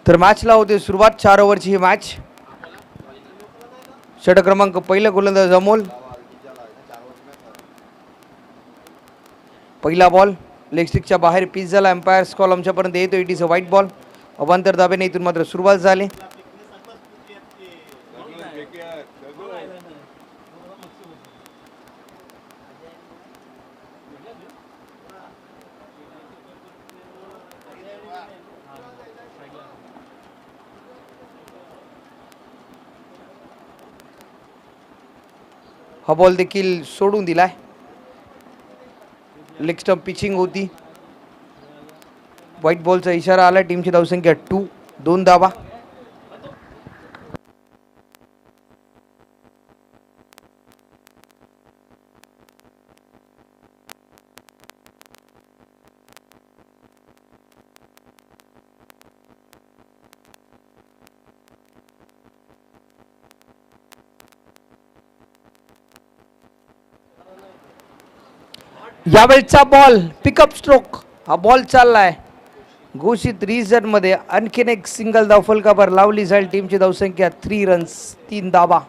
तर मॅचला होते सुरुवात. 4 ओव्हरची ही मॅच. षटक क्रमांक पहिला गोलंदाज अमोल. पहिला बॉल लेग स्टिकच्या बाहेर पिच झाला. एम्पायर्स कॉल आमच्यापर्यंत येतो. It is a white ball. अवांतर दाबेने इथून मात्र सुरुवात झाली. हा बॉल देखील सोडून दिलाय. लेग स्टंप पिचिंग होती. व्हाईट बॉलचा इशारा आला. टीमची धावसंख्या 2. 2 धावा. यावेळचा बॉल पिकअप स्ट्रोक. हा बॉल चाललाय घोषित रिझल्ट मध्ये. आणखीन एक सिंगल धाव फलकावर लावली जाईल. टीमची धावसंख्या 3 रन्स. 3 धावा.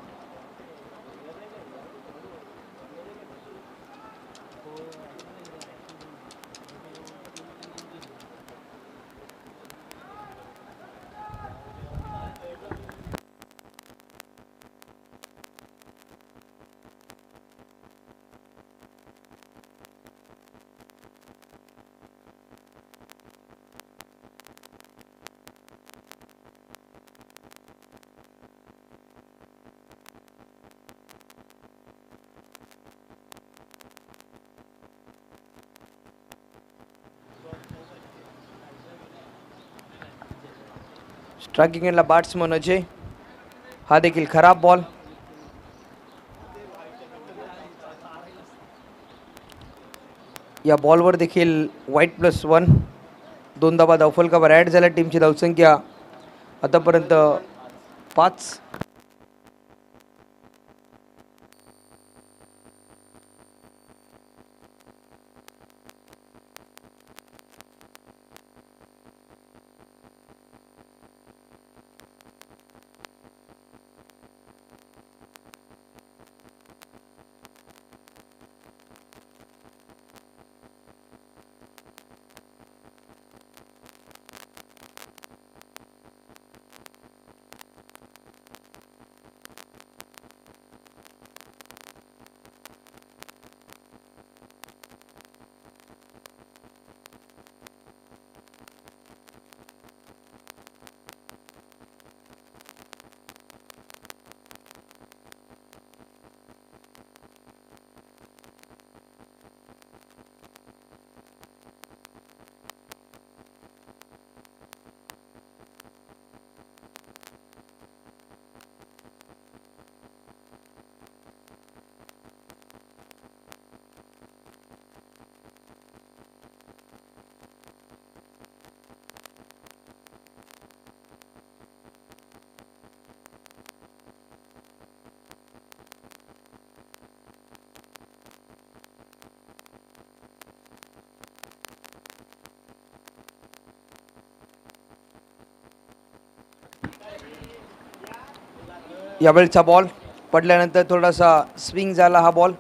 स्ट्रायकिंग एंडला बॅट्समन अजय. हा देखील खराब बॉल. या बॉलवर देखील व्हाईट+1. 2 धावा धावफलकावर ॲड झाल्या. टीमची धावसंख्या आतापर्यंत 5. यावेळचा बॉल पडल्यानंतर थोडासा स्विंग झाला. हा बॉल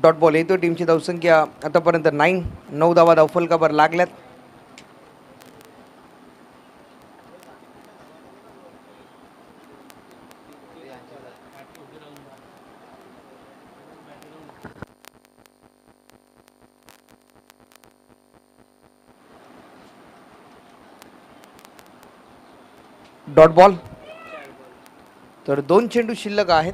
डॉट बॉल येतो. टीमची धावसंख्या आतापर्यंत 9. 9 धावा धावफलकावर लागल्यात. Dot ball. तर 2 चेंडू शिल्लक आहेत.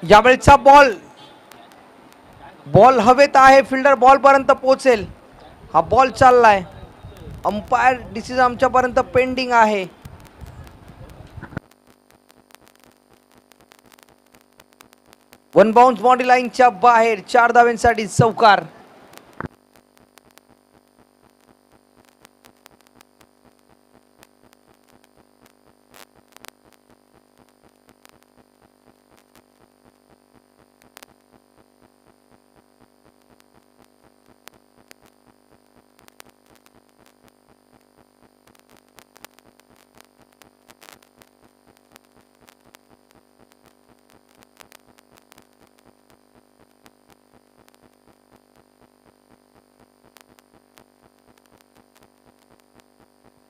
यावेळचा बॉल हवेत आहे. फिल्डर बॉल पर्यंत पोहोचेल. हा बॉल चाललाय. अंपायर डिसिजन आमच्यापर्यंत पेंडिंग आहे. वन बाउन्स बॉडी लाईनच्या बाहेर. 4 धाव्यांसाठी चौकार.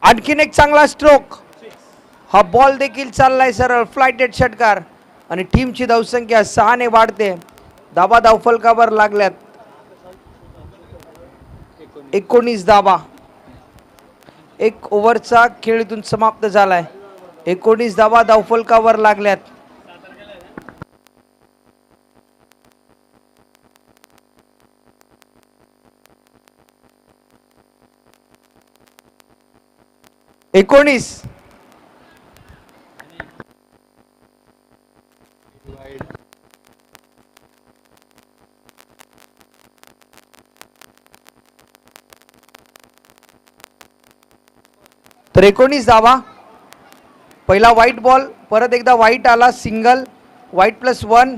आणखीन एक चांगला स्ट्रोक. हा बॉल देखील चाललाय सरळ फ्लायटेड षटकार आणि टीमची धावसंख्या 6 ने वाढते. धाबा धावफलकावर लागल्यात 19 धाबा. एक ओव्हरचा खेळ इथून समाप्त झालाय. 19 धाबा धावफलकावर लागल्यात. एकोणीस. तर 19 धावा. पहिला व्हाईट बॉल, परत एकदा व्हाईट आला, सिंगल, व्हाईट +1,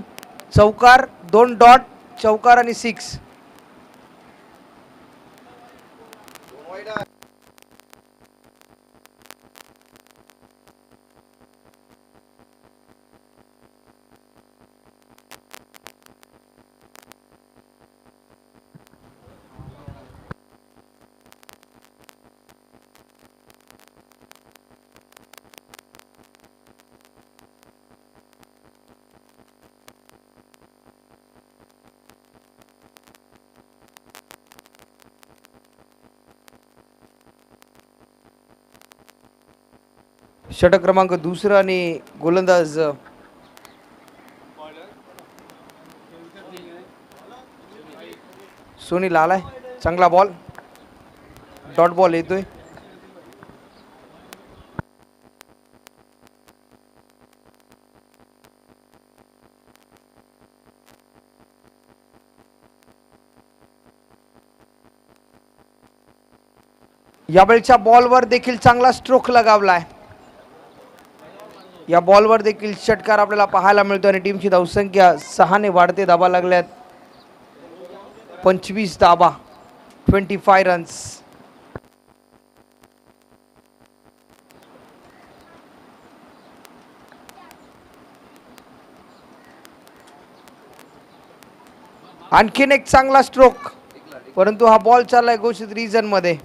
चौकार, 2 डॉट, चौकार आणि 6. षटक क्रमांक दुसरा आणि गोलंदाज सुनील आलाय. चांगला बॉल, डॉट बॉल येतोय. यावेळच्या बॉलवर देखील चांगला स्ट्रोक लगावलाय. या बॉलवर देखील षटकार आपल्याला पाहायला मिळतो आणि टीमची धावसंख्या 6 ने वाढते. धाबा लागल्यात 25 धाबा, 25 रन्स. आणखीन एक चांगला स्ट्रोक, परंतु हा बॉल चाललाय घोषित रिजन मध्ये.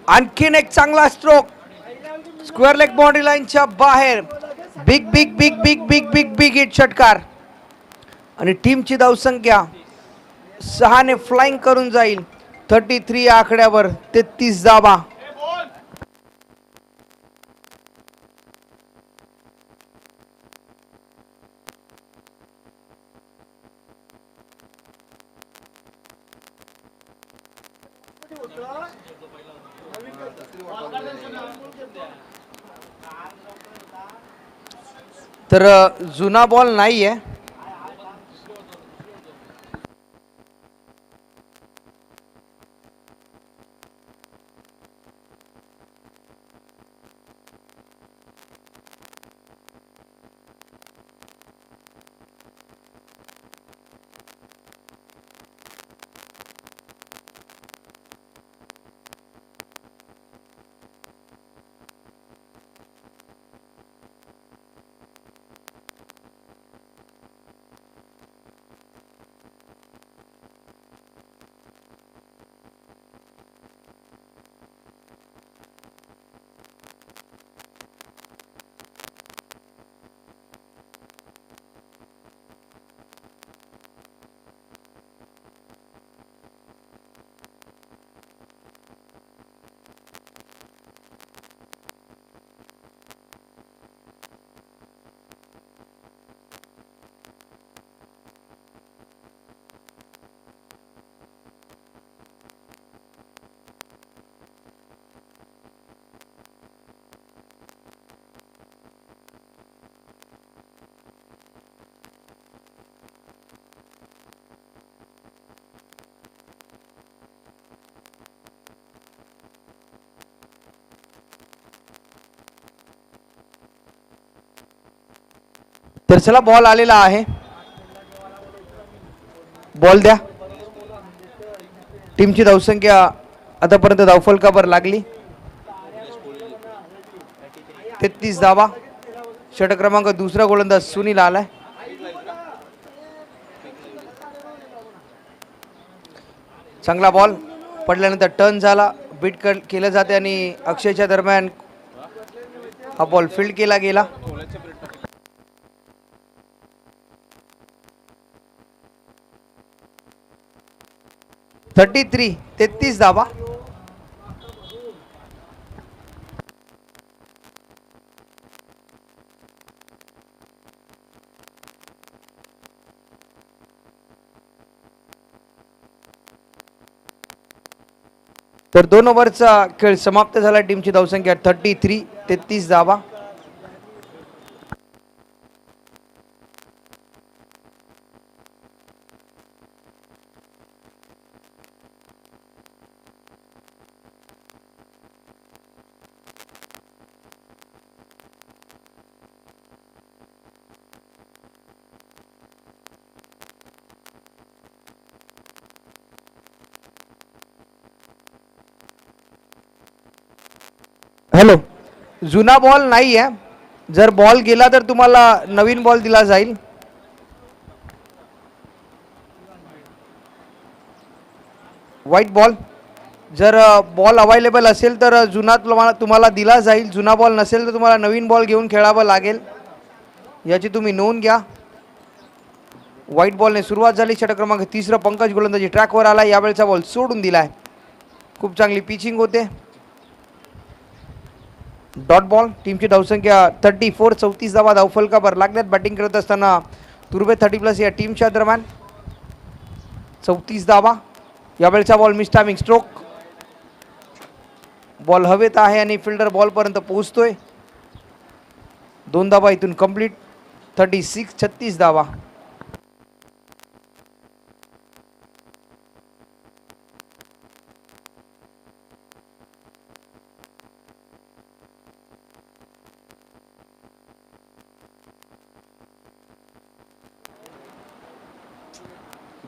आणखीन एक चांगला स्ट्रोक, स्क्वेअर लेग बाउंड्री लाईनच्या बाहेर. Big big big big big big big hit षटकार आणि टीमची धावसंख्या 6 ने फ्लाइंग करून जाईल 33 या आकड्यावर. 33 धाबा. तर जुना बॉल नाहीये. तर चला बॉल आलेला आहे, बॉल द्या. टीमची धावसंख्या आतापर्यंत धावफलकावर लागली 33 धावा. षटक क्रमांक दुसरा गोलंदाज सुनील आलाय. चांगला बॉल पडल्यानंतर टर्न झाला, बीट केलं जाते आणि अक्षयच्या दरम्यान हा बॉल फील्ड केला गेला. थर्टी 33 धावा. तर 2 ओव्हरचा खेळ समाप्त झाला. टीमची धावसंख्या 33 धावा. हॅलो, जुना बॉल नाही आहे. जर बॉल गेला तर तुम्हाला नवीन बॉल दिला जाईल. White ball. जर बॉल अवेलेबल असेल तर जुना तुम्हाला दिला जाईल. जुना बॉल नसेल तर तुम्हाला नवीन बॉल घेऊन खेळावं लागेल, याची तुम्ही नोंद घ्या. व्हाईट बॉलने सुरुवात झाली. षटक क्रमांक तिसरा पंकज गोलंदाजी ट्रॅकवर आला. यावेळचा बॉल सोडून दिलाय. खूप चांगली पिचिंग होते. Dot ball. टीमची धावसंख्या 34 धावा धावफलकावर लागण्यात. बॅटिंग करत असताना तुर्बे 30+ या टीमच्या दरम्यान 34 धावा. यावेळचा ball miss timing stroke. Ball हवेत आहे आणि फिल्डर बॉलपर्यंत पोहोचतोय. 2 धावा इथून कंप्लीट. 36 धावा.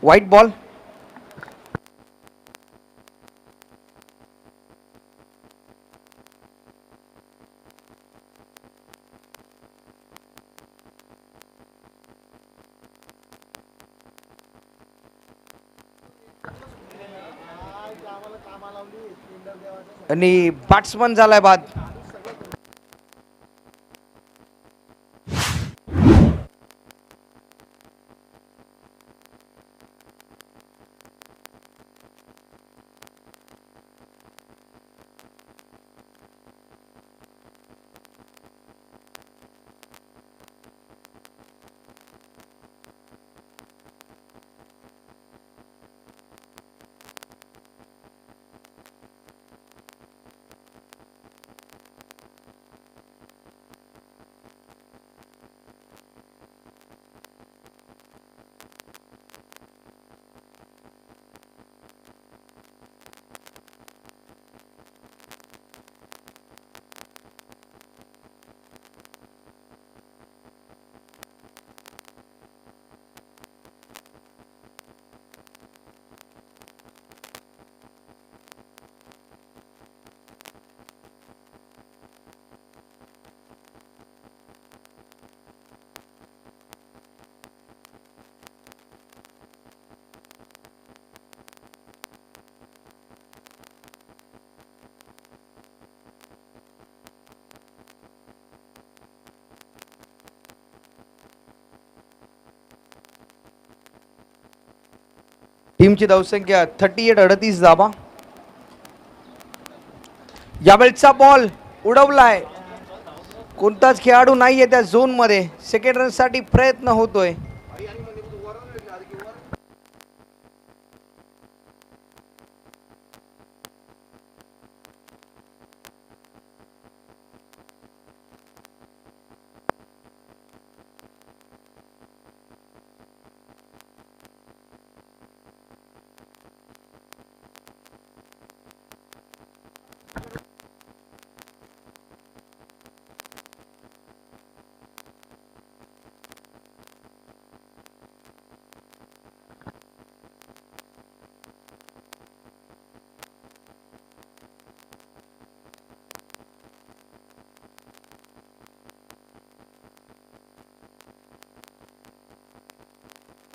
White ball. आणि बॅट्समन झालाय बाद. टीमची धावसंख्या 38 धावा. यावेळचा बॉल उडवलाय. कोणताच खेळाडू नाहीये त्या झोन मध्ये. सेकंड रन साठी प्रयत्न होतोय.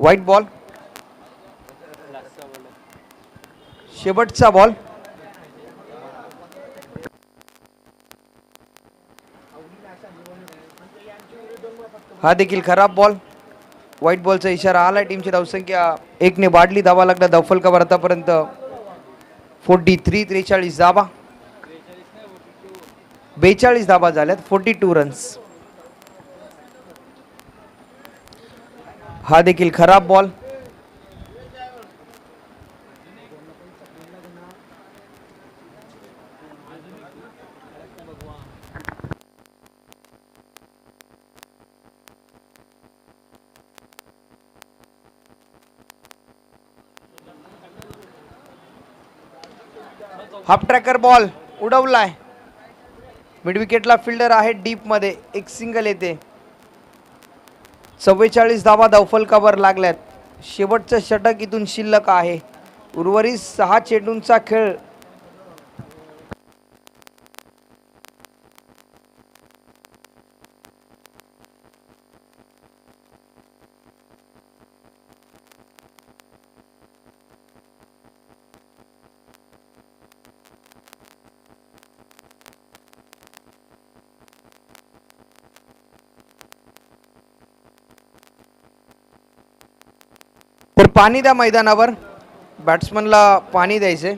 White ball. शेवटचा बॉल. हा देखील खराब बॉल. व्हाईट बॉलचा इशारा आला. टीमची धावसंख्या 1 ने वाढली. धावा लागला दफल कव्हर आतापर्यंत 43 धावा. 42 धावा झाल्यात. 42 रन्स. हा देखील खराब बॉल. हाफ ट्रॅकर बॉल उडवलाय. मिड विकेटला फिल्डर आहे डीप मध्ये. एक सिंगल येते. 44 धावा धावफलकावर लागल्यात. शेवटचं षटक इथून शिल्लक आहे. उर्वरित 6 चेंडूंचा खेळ. तर पाणी द्या मैदानावर. बॅट्समनला पाणी द्यायचे.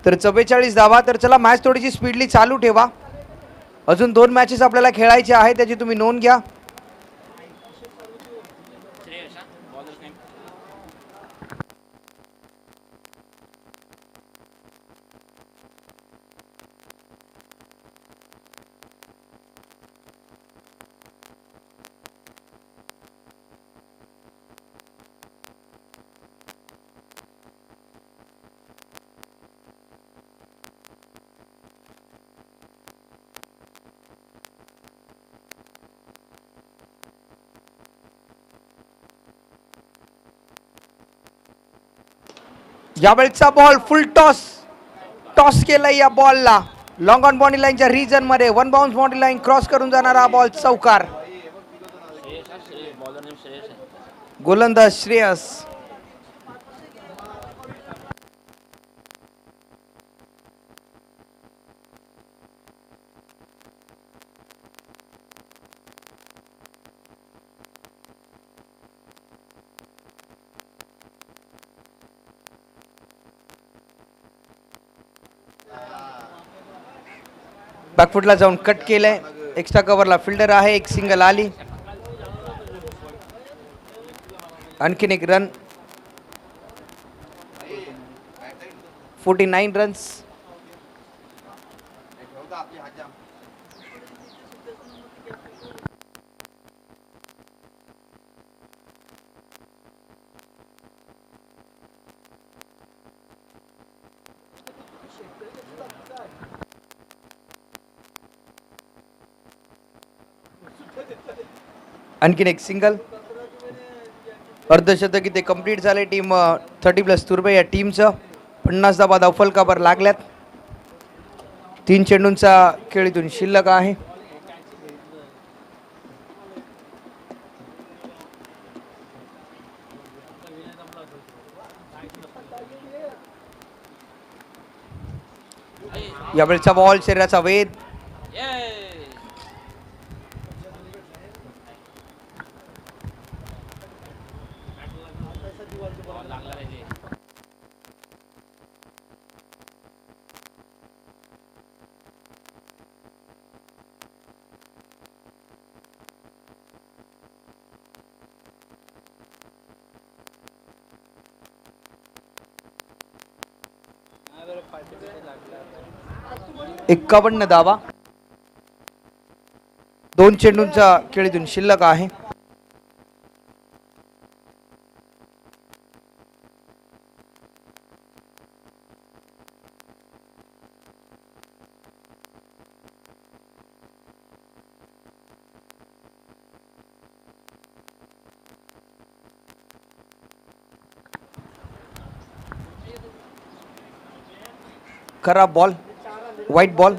तर 44 धावा. तर चला मॅच थोडीशी स्पीडली चालू ठेवा. अजून 2 मॅचेस आपल्याला खेळायचे आहे. त्याची तुम्ही नोंद घ्या. यावेळचा बॉल फुल टॉस. टॉस केलाय या बॉलला. लॉंग ऑन बाउंड्री लाईनच्या रिजन मध्ये 1 बाउन्स बाउंड्री लाईन क्रॉस करून जाणारा बॉल चौकार. गोलंदाज श्रेयस. बॅकफुटला जाऊन कट केलंय. एक्स्ट्रा कव्हरला फिल्डर आहे. एक सिंगल आली. आणखीन एक रन. 49 रन्स. आणखीन एक सिंगल. अर्धशतक इथे कंप्लीट झाले. टीम 30+ तुर्बे या टीमचं 50 धावा धावफलकावर लागल्यात. 3 चेंडूंचा खेळ इथून शिल्लक आहे. यावेळचा बॉल शरीराचा वेध. 51 धावा 2 चेंडूंचा खेळीतून शिल्लक आहे. खराब बॉल, व्हाईट बॉल.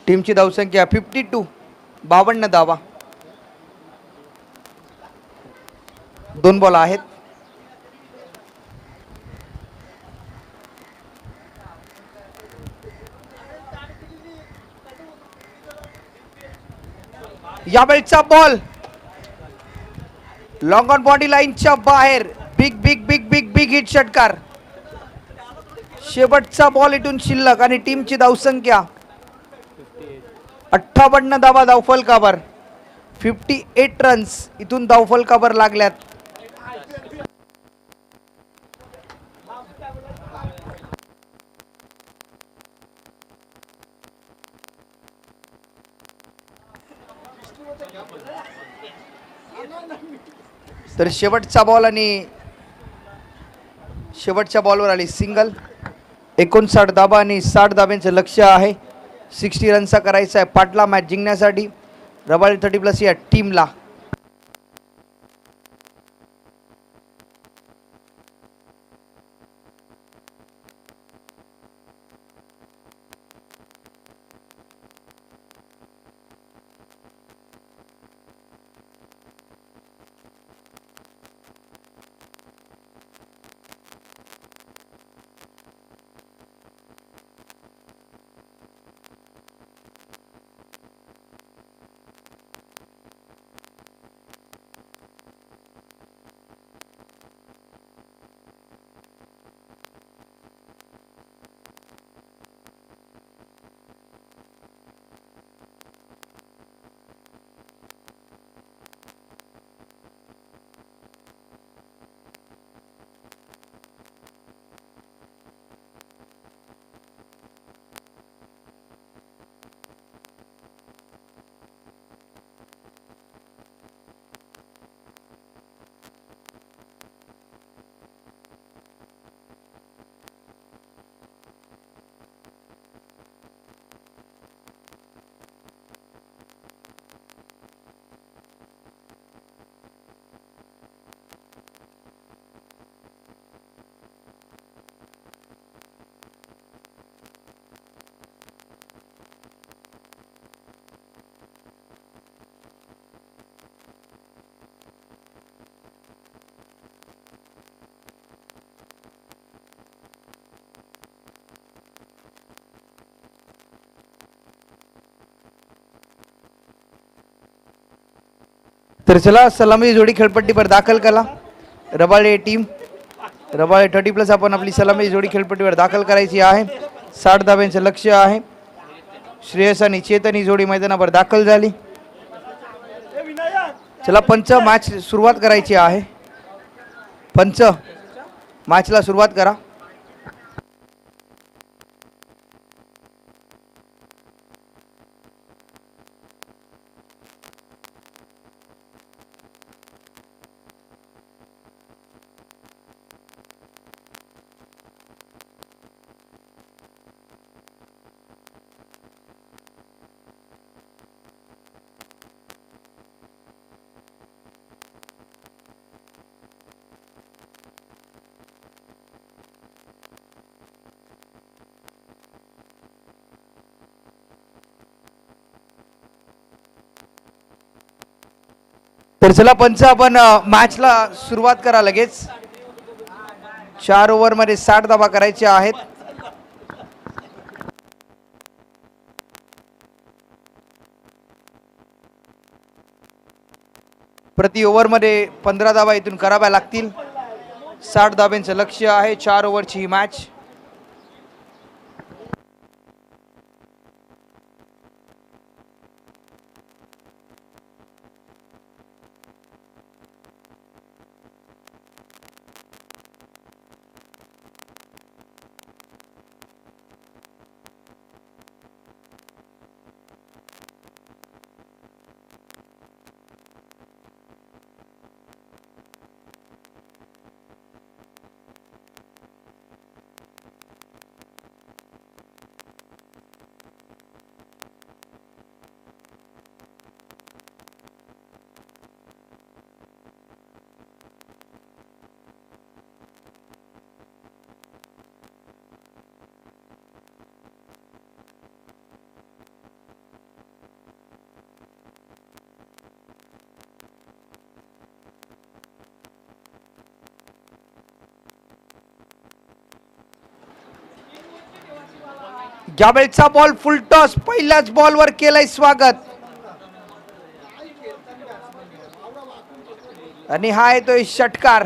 टीमची धावसंख्या 52 52 धावा 2 बॉल आहेत. यावेळचा बॉल लॉंग ऑन बॉडी लाईनच्या बाहेर. Big big big big big hit षटकार. शेवटचा बॉल इथून शिल्लक आणि टीमची धावसंख्या 58 धावा धावफलकावर. 58 रन्स इथून धावफलकावर लागल्यात. तर शेवटचा बॉल आणि शेवटच्या बॉलवर आली सिंगल. 59 धाबा आणि 60 धाब्यांचं लक्ष आहे. 60 रनचा करायचा आहे पाटला मॅच जिंकण्यासाठी. रबाळे 30+ या टीमला. तर चला सलामी जोडी खेळपट्टीवर दाखल करा. रबाळे टीम रबाळे 30+ आपण आपली सलामी जोडी खेळपट्टीवर दाखल करायची आहे. 60 धाब्यांचं लक्ष आहे. श्रेयस आणि चेतन ही जोडी मैदानावर दाखल झाली. चला पंच मॅच सुरुवात करायची आहे. पंच मॅचला सुरुवात करा. तर चला पंच आपण मॅचला सुरुवात करा लगेच. 4 ओव्हरमध्ये 60 धावा करायच्या आहेत. प्रति ओव्हरमध्ये 15 धावा इथून कराव्या लागतील. 60 धाब्यांचं लक्ष आहे. 4 ओव्हरची ही मॅच. गॅबेलचा बॉल फुल टॉस, पहिल्याच बॉलवर केलंय स्वागत. आणि हा येतोय षटकार.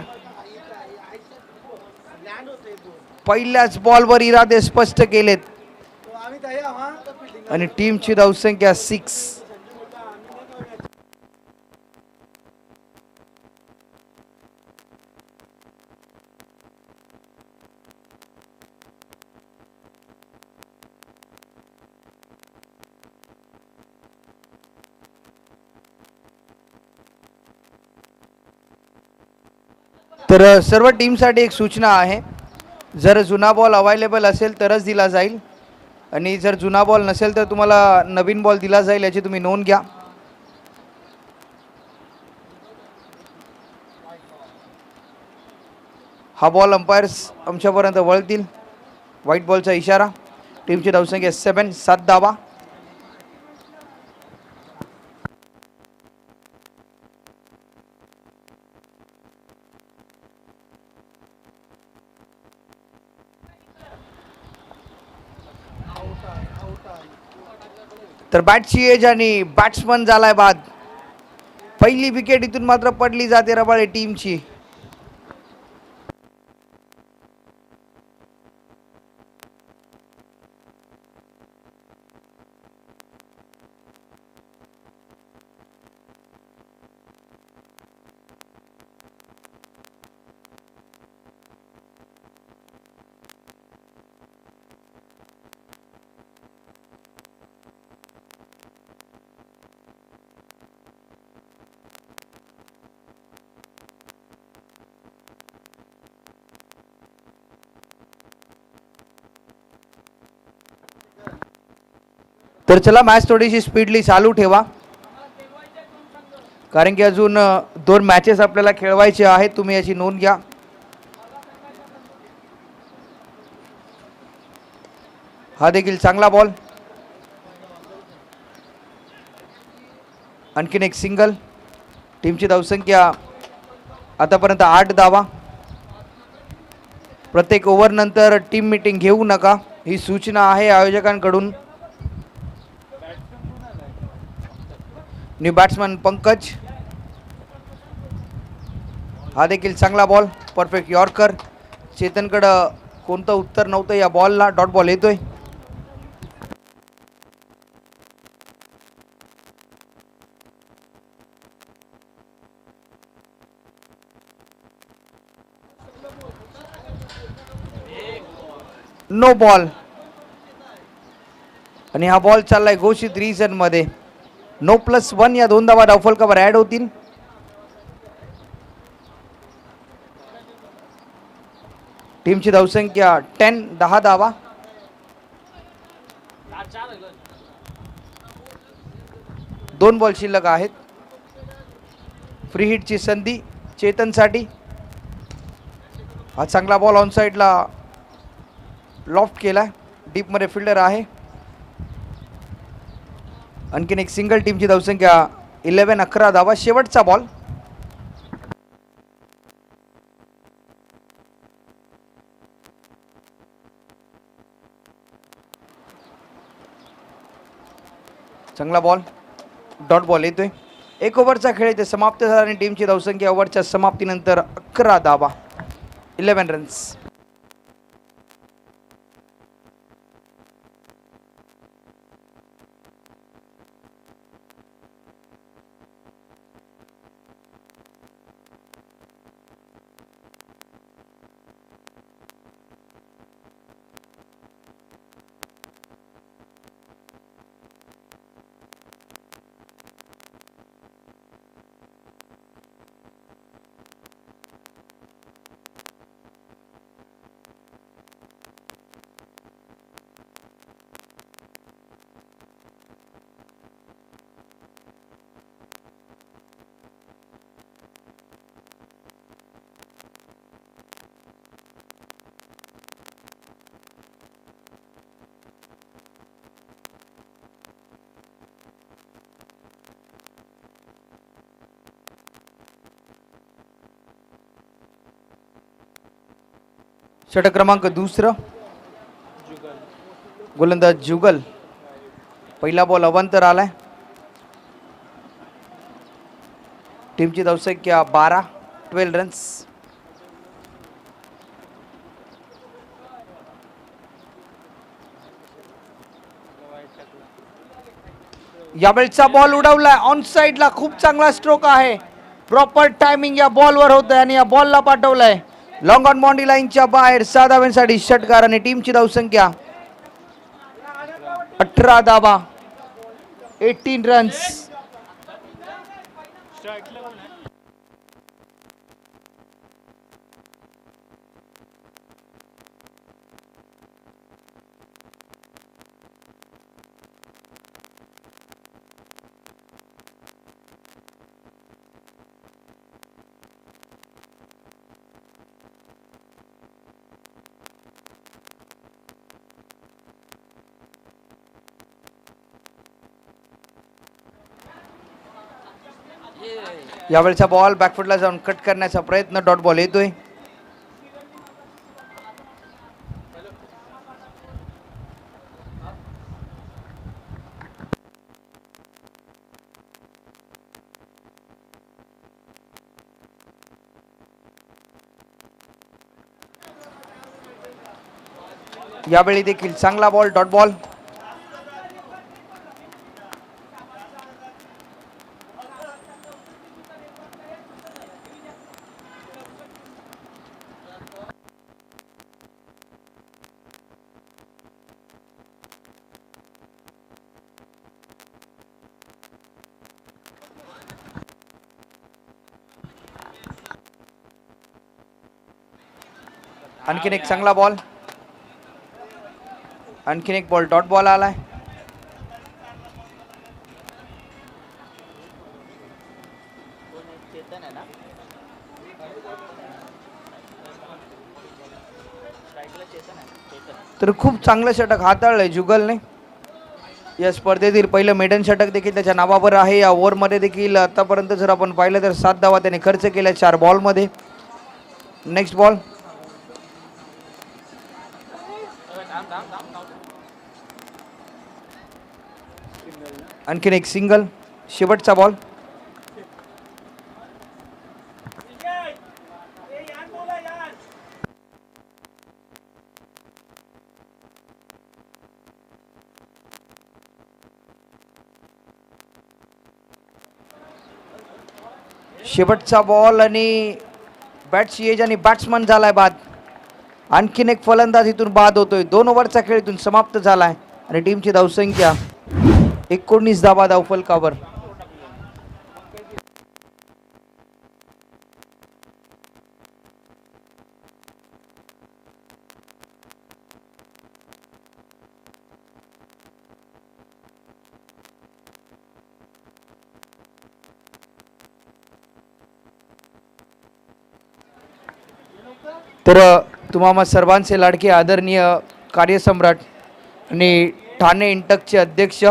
पहिल्याच बॉलवर इरादे स्पष्ट केलेत आणि टीमची धावसंख्या 6. तर सर्व टीमसाठी एक सूचना आहे, जर जुना बॉल अवेलेबल असेल तरच दिला जाईल आणि जर जुना बॉल नसेल तर तुम्हाला नवीन बॉल दिला जाईल, याची तुम्ही नोंद घ्या. हा बॉल अंपायर्स आमच्यापर्यंत वळतील. व्हाईट बॉलचा इशारा. टीमची धावसंख्या 7 धावा. तर बॅटची एज आणि बॅट्समन झालाय बाद. पहिली विकेट इथून मात्र पडली जाते रबाळे टीमची. तर चला मॅच थोडीशी स्पीडली चालू ठेवा, कारण की अजून 2 मॅचेस आपल्याला खेळवायचे आहेत. तुम्ही याची नोंद घ्या. हा देखील चांगला बॉल. आणखीन एक सिंगल. टीमची धावसंख्या आतापर्यंत 8 धावा. प्रत्येक ओव्हर नंतर टीम मीटिंग घेऊ नका, ही सूचना आहे आयोजकांकडून. New batsman Pankaj. हा देखील चांगला बॉल. Perfect yorker. चेतनकडं कोणतं उत्तर नव्हतं या बॉलला. डॉट बॉल येतोय. No ball. आणि हा बॉल चाललाय घोषित रिझन मध्ये. 9+1 या 2 धावा डावफलकावर ऍड होतील. टीमची धावसंख्या 10 धावा. दोन बॉल शिल्लक आहेत. फ्री हिटची संधी चेतनसाठी. हा चांगला बॉल ऑन साईडला लॉफ्ट केलाय. डीप मध्ये फिल्डर आहे. आणखीन एक सिंगल. टीमची धावसंख्या 11 धावा. शेवटचा बॉल. चांगला बॉल. डॉट बॉल येतोय. 1 ओव्हरचा खेळ इथे समाप्त झाला आणि टीमची धावसंख्या ओव्हरच्या समाप्तीनंतर 11 धावा. 11 रन्स. षटक क्रमांक 2. गोलंदाज जुगल. पहिला बॉल अवांतर आलाय. टीमची धावसंख्या 12 रन्स. यावेळचा बॉल उडवलाय ऑन साइडला. खूप चांगला स्ट्रोक आहे. प्रॉपर टायमिंग या बॉलवर होत आहे आणि या बॉलला पाठवलाय लॉंग ऑन बाउंड्री लाईनच्या बाहेर. 6 धावांसाठी षटकार आणि टीमची धावसंख्या 18 धावा, 18 रन्स. यावेळचा बॉल बॅकफुटला जाऊन कट करण्याचा प्रयत्न. डॉट बॉल येतोय. यावेळी देखील चांगला बॉल. Dot ball. आणखीन एक चांगला बॉल. आणखीन एक बॉल. डॉट बॉल आलाय. तर खूप चांगलं षटक हाताळलंय जुगलने. या स्पर्धेतील पहिलं मेडन षटक देखील त्याच्या नावावर आहे. या ओव्हरमध्ये देखील आतापर्यंत जर आपण पाहिलं तर 7 धावा त्याने खर्च केल्या 4 बॉलमध्ये. Next ball. आणखीन एक सिंगल. शेवटचा बॉल. शेवटचा बॉल आणि बॅट्स एज आणि बॅट्समन झालाय बाद. आणखीन एक फलंदाज इथून बाद होतोय. 2 ओव्हरचा खेळ इथून समाप्त झालाय आणि टीमची धावसंख्या 19 धावा धावफलकावर. तर तुम्हा सर्वांचे लाडके आदरणीय कार्यसम्राट आणि ठाणे इंटकचे अध्यक्ष,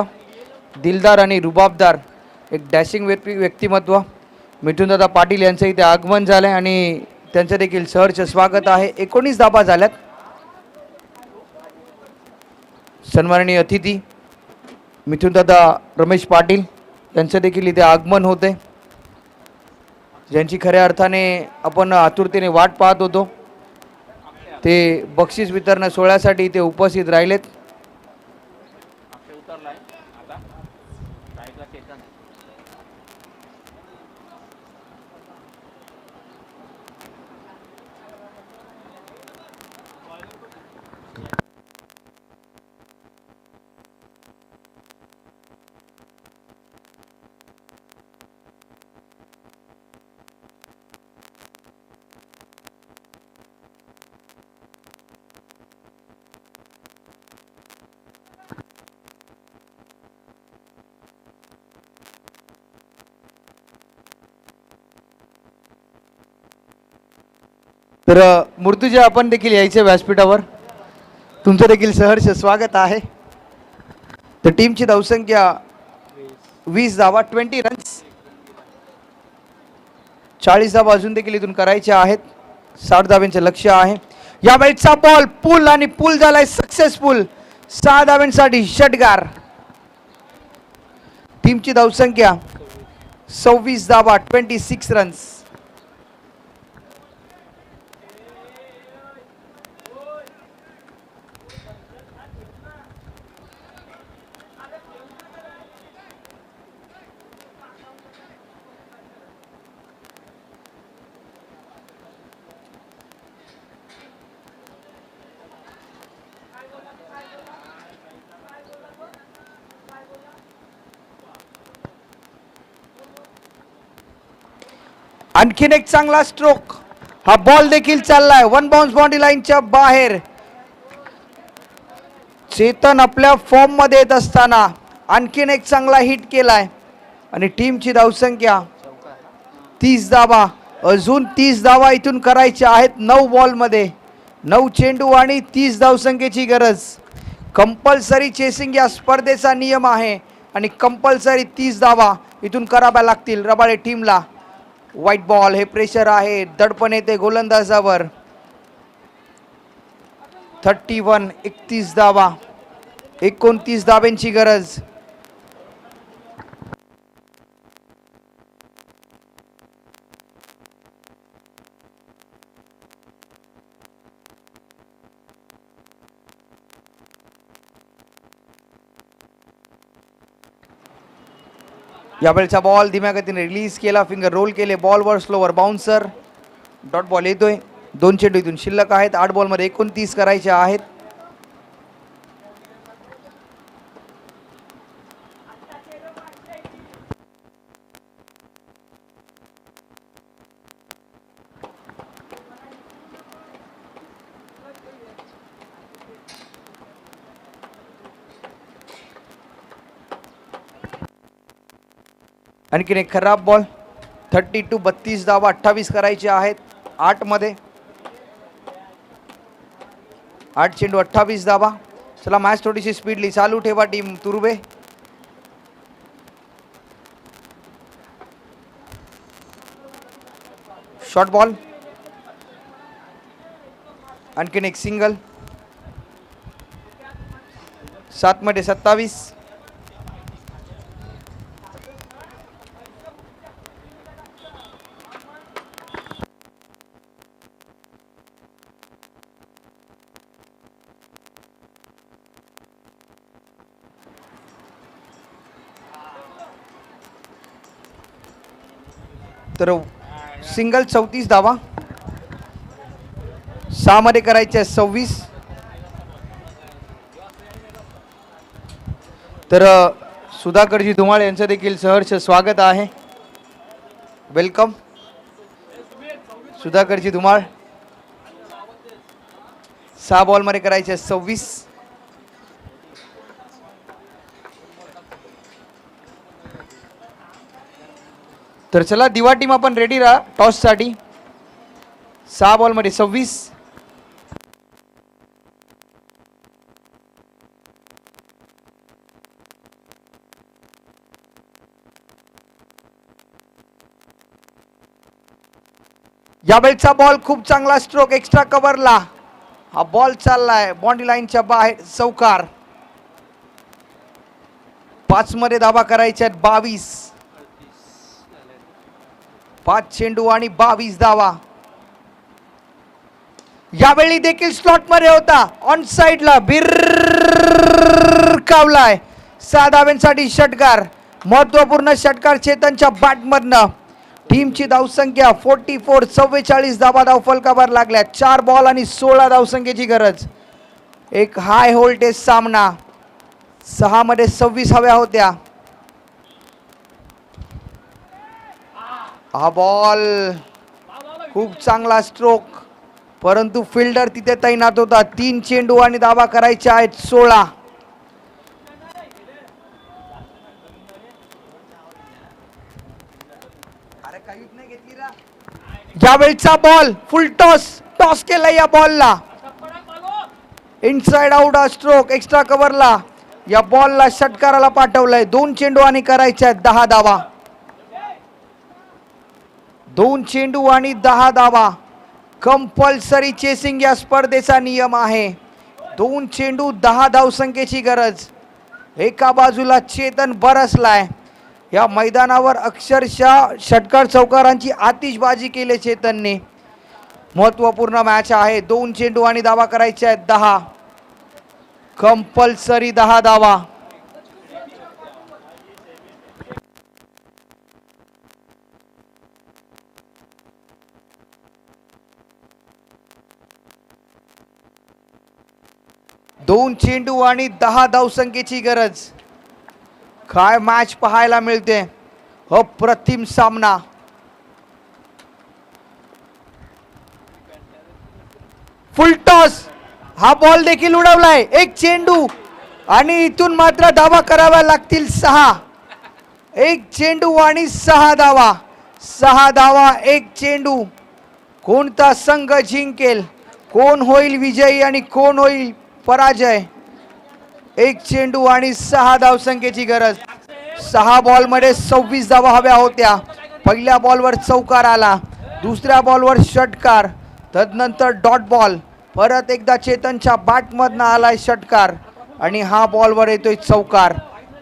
दिलदार आणि रुबाबदार एक डॅशिंग व्यक्तिमत्व मिथुनदादा पाटील यांचं इथे आगमन झालं आहे आणि त्यांचं देखील सहर्ष स्वागत आहे. 19 धावा झाल्यात. सन्माननीय अतिथी मिथुनदादा रमेश पाटील यांचं देखील इथे आगमन होते, ज्यांची खऱ्या अर्थाने आपण आतुरतेने वाट पाहत होतो. ते बक्षीस वितरण सोहळ्यासाठी इथे उपस्थित राहिलेत. तर मूर्तिजा आपण देखील यायचे व्यासपीठावर. तुमचं देखील सहर्ष स्वागत आहे. तर टीमची धावसंख्या 20 धावा, 20 रन्स. 40 धावा अजून देखील इथून करायच्या आहेत. 60 धावांचे लक्ष्य आहे. या वेळचा बॉल पूल आणि पूल झालाय सक्सेसफुल. 6 धावांसाठी षटकार. टीमची धावसंख्या 26 धावा, 26 रन्स. आणखीन एक चांगला स्ट्रोक. हा बॉल देखील चाललाय वन बाउन्स बाउंड्री लाईनच्या बाहेर. चेतन आपल्या फॉर्म मध्ये येत असताना आणखीन एक चांगला हिट केलाय आणि टीमची धावसंख्या 30 धावा. अजून 30 धावा इथून करायच्या आहेत. 9 बॉल मध्ये 9 चेंडू आणि 30 धावसंख्येची गरज. कंपल्सरी चेसिंग या स्पर्धेचा नियम आहे आणि कंपल्सरी 30 धावा इथून कराव्या लागतील रबाळे टीमला. व्हाईट बॉल, हे प्रेशर आहे, दडपण येते गोलंदाजावर. 31 धावा, 29 धाब्यांची गरज. यावेळचा बॉल धीम्या गतीने रिलीज केला, फिंगर रोल केले, बॉलवर स्लोवर बाउन्सर. डॉट बॉल येतोय. 2 चेंडू इथून शिल्लक आहेत. 8 बॉल मध्ये 29 करायचे आहेत. आणखीन एक खराब बॉल. 32 धावा, 28 करायचे आहेत. 8 मध्ये 8 चेंडू 28 धावा. चला मॅच थोडीशी स्पीडली चालू ठेवा टीम तुर्बे. Short ball. आणखीन एक सिंगल. 7 मध्ये 27. तर सिंगल 34 धावा. 6 मध्ये करायचे 26. तर सुधाकरजी धुमाळ यांचं देखील सहर्ष स्वागत आहे. वेलकम सुधाकरजी धुमाळ. 6 बॉल मध्ये करायचे 26. तर चला दिवा टीम आपण रेडी राहा टॉस साठी. 6 बॉल मध्ये 26. यावेळचा बॉल खूप चांगला स्ट्रोक, एक्स्ट्रा कव्हरला हा बॉल चाललाय बाउंड्री लाईनच्या बाहेर. चौकार. 5 मध्ये धावा करायच्या आहेत 22. 5 चेंडू आणि 22 धावा. यावेळी देखील स्लॉट मध्ये होता, ऑन साइडला बिरकावलाय. 6 धाव्यांसाठी षटकार. महत्वपूर्ण षटकार चेतनच्या बॅट मधनं. टीमची धावसंख्या 44. 44 धावा धावफलकावर लागल्या. 4 बॉल आणि 16 धावसंख्येची गरज. एक हाय व्होल्टेज सामना. 6 मध्ये 26 हव्या होत्या. हा बॉल खूप चांगला स्ट्रोक, परंतु फिल्डर तिथे तैनात होता. 3 चेंडू आणि धावा करायच्या आहेत 16. यावेळचा बॉल फुल टॉस केला. या बॉलला इनसाइड आउट हा स्ट्रोक, एक्स्ट्रा कव्हरला. या बॉलला षटकाराला पाठवलंय. 2 चेंडू आणि करायच्या आहेत 10 धावा. 2 चेंडू आणि 10 धावा. कंपल्सरी चेसिंग या स्पर्धेचा नियम आहे. 2 चेंडू 10 धावसंख्येची गरज. एका बाजूला चेतन बरसलाय. या मैदानावर अक्षरशः षटकार चौकारांची आतिषबाजी केली चेतनने. महत्वपूर्ण मॅच आहे. 2 चेंडू आणि धावा करायच्या आहेत 10. कंपल्सरी 10 धावा. दोन चेंडू आणि 10 धावसंख्येची गरज. काय मॅच पाहायला मिळते. अप्रतिम सामना. फुल टॉस. हा बॉल देखील उडवलाय. एक चेंडू आणि इथून मात्र धावा कराव्या लागतील 6. एक चेंडू आणि 6 धावा. 6 धावा एक चेंडू. कोणता संघ जिंकेल, कोण होईल विजयी आणि कोण होईल पराजय. एक चेंडू आणि 6 धावसंख्येची गरज. 6 बॉलमध्ये 26 धावा हव्या होत्या. पहिल्या बॉलवर चौकार आला, दुसऱ्या बॉलवर षटकार, तदनंतर डॉट बॉल. परत एकदा चेतनच्या बॅटमधनं आलाय षटकार आणि हा बॉलवर येतोय चौकार.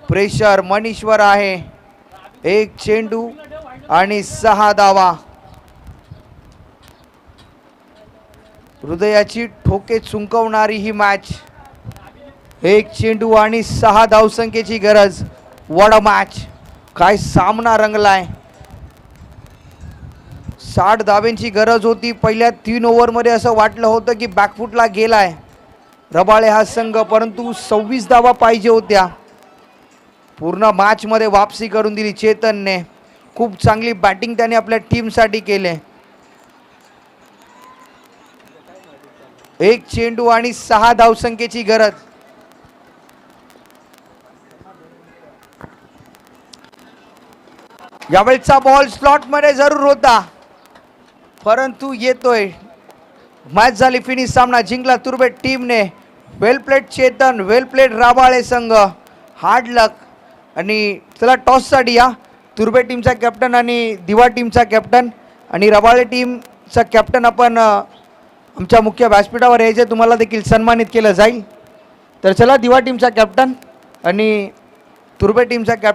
प्रेशर मनीषवर आहे. एक चेंडू आणि 6 धावा. हृदयाची ठोके चुंकवणारी ही मॅच. एक चेंडू आणि 6 धावसंख्येची गरज. What a match. काय सामना रंगलाय. 60 धावेंची गरज होती. पहिल्या 3 ओव्हरमध्ये असं वाटलं होतं की बॅकफुटला गेलाय रबाळे हा संघ, परंतु 26 धावा पाहिजे होत्या. पूर्ण मॅचमध्ये वापसी करून दिली चेतनने. खूप चांगली बॅटिंग त्याने आपल्या टीमसाठी केले. एक चेंडू आणि 6 धावसंख्येची गरज. यावेळचा बॉल स्लॉटमध्ये जरूर होता, परंतु येतोय. मॅच झाली फिनिश. सामना जिंकला तुर्बे टीमने. वेल प्लेड चेतन, वेल प्लेड राबाळे संघ. हार्ड लक. आणि चला टॉससाठी या. तुर्बे टीमचा कॅप्टन आणि दिवा टीमचा कॅप्टन आणि रबाळे टीमचा कॅप्टन आपण आमच्या मुख्य व्यासपीठावर यायचे, तुम्हाला देखील सन्मानित केलं जाईल. तर चला दिवा टीमचा कॅप्टन आणि तुर्बे टीमचा कॅप्टन